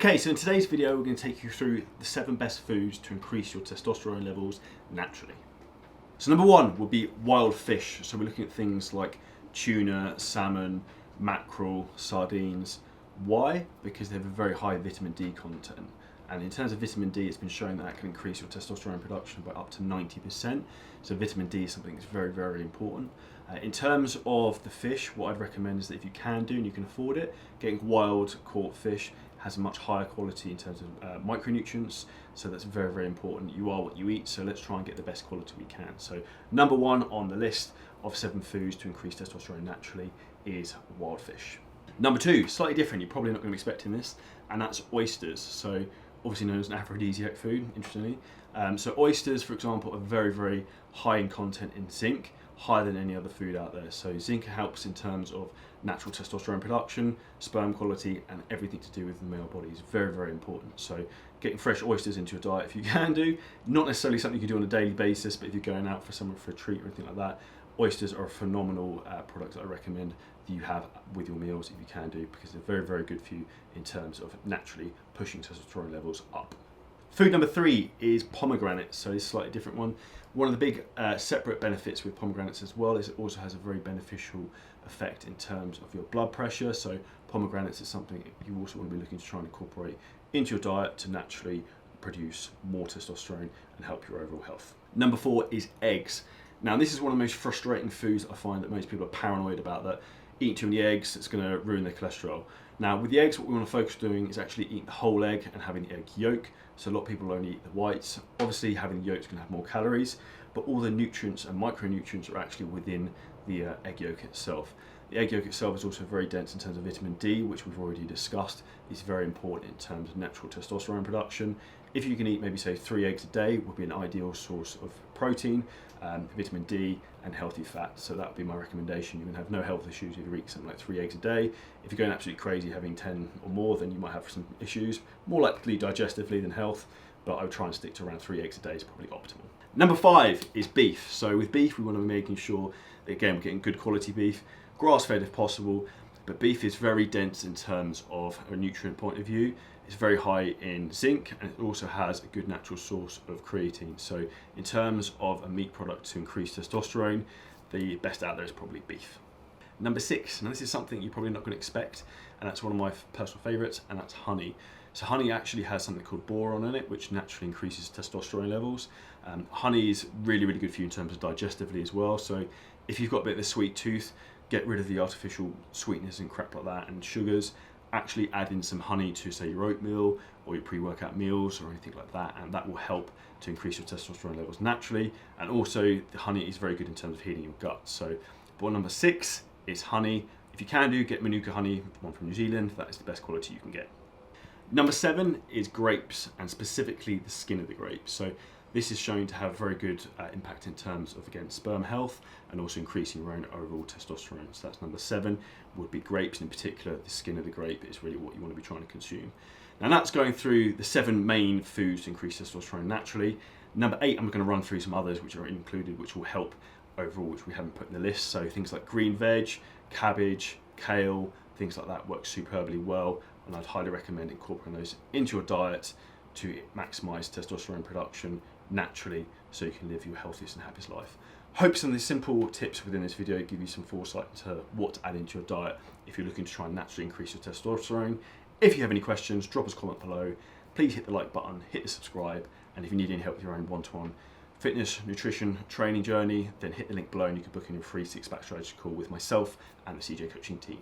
Okay, so in today's video we're going to take you through the 7 best foods to increase your testosterone levels naturally. So number 1 would be wild fish. So we're looking at things like tuna, salmon, mackerel, sardines. Why? Because they have a very high vitamin D content. And in terms of vitamin D, it's been shown that can increase your testosterone production by up to 90%. So vitamin D is something that's very, very important. In terms of the fish, what I'd recommend is that if you can do and you can afford it, getting wild caught fish has a much higher quality in terms of micronutrients, so that's very, very important. You are what you eat, so let's try and get the best quality we can. So number 1 on the list of 7 foods to increase testosterone naturally is wild fish. Number 2, slightly different, you're probably not going to be expecting this, and that's oysters. So obviously known as an aphrodisiac food, interestingly. So oysters, for example, are very, very high in content in zinc, higher than any other food out there. So zinc helps in terms of natural testosterone production, sperm quality, and everything to do with the male body is very, very important. So getting fresh oysters into your diet, if you can do, not necessarily something you can do on a daily basis, but if you're going out for someone for a treat or anything like that, oysters are a phenomenal product that I recommend that you have with your meals if you can do, because they're very, very good for you in terms of naturally pushing testosterone levels up. Food number 3 is pomegranates. So it's a slightly different one. One of the big separate benefits with pomegranates as well is it also has a very beneficial effect in terms of your blood pressure. So pomegranates is something you also want to be looking to try and incorporate into your diet to naturally produce more testosterone and help your overall health. Number 4 is eggs. Now this is one of the most frustrating foods I find that most people are paranoid about, that eating too many eggs, it's going to ruin their cholesterol. Now with the eggs, what we want to focus on doing is actually eating the whole egg and having the egg yolk. So a lot of people only eat the whites. Obviously having the yolk is going to have more calories, but all the nutrients and micronutrients are actually within the egg yolk itself. The egg yolk itself is also very dense in terms of vitamin D, which we've already discussed. It's very important in terms of natural testosterone production. If you can eat maybe say 3 eggs a day, would be an ideal source of protein, vitamin D and healthy fat. So that would be my recommendation. You can have no health issues if you eat something like 3 eggs a day. If you're going absolutely crazy having 10 or more, then you might have some issues, more likely digestively than health, but I would try and stick to around 3 eggs a day is probably optimal. Number 5 is beef. So with beef, we want to be making sure that, again, we're getting good quality beef, grass-fed if possible, but beef is very dense in terms of a nutrient point of view. It's very high in zinc, and it also has a good natural source of creatine. So in terms of a meat product to increase testosterone, the best out there is probably beef. Number 6, now this is something you're probably not going to expect, and that's one of my personal favourites, and that's honey. So honey actually has something called boron in it, which naturally increases testosterone levels. Honey is really, really good for you in terms of digestively as well. So if you've got a bit of a sweet tooth, get rid of the artificial sweetness and crap like that and sugars. Actually add in some honey to say your oatmeal or your pre-workout meals or anything like that, and that will help to increase your testosterone levels naturally. And also the honey is very good in terms of healing your gut. So point number 6 is honey. If you can do, get Manuka honey, the one from New Zealand. That is the best quality you can get. Number 7 is grapes, and specifically the skin of the grapes. So this is shown to have very good impact in terms of, again, sperm health and also increasing your own overall testosterone. So that's number 7, would be grapes, and in particular the skin of the grape is really what you want to be trying to consume. Now that's going through the 7 main foods to increase testosterone naturally. Number 8, I'm going to run through some others which are included, which will help overall, which we haven't put in the list. So things like green veg, cabbage, kale, things like that work superbly well, and I'd highly recommend incorporating those into your diet to maximise testosterone production naturally, so you can live your healthiest and happiest life. Hope some of the simple tips within this video give you some foresight into what to add into your diet if you're looking to try and naturally increase your testosterone. If you have any questions, drop us a comment below. Please hit the like button, hit the subscribe, and if you need any help with your own one-to-one fitness, nutrition, training journey, then hit the link below and you can book in your free 6-pack strategy call with myself and the CJ coaching team.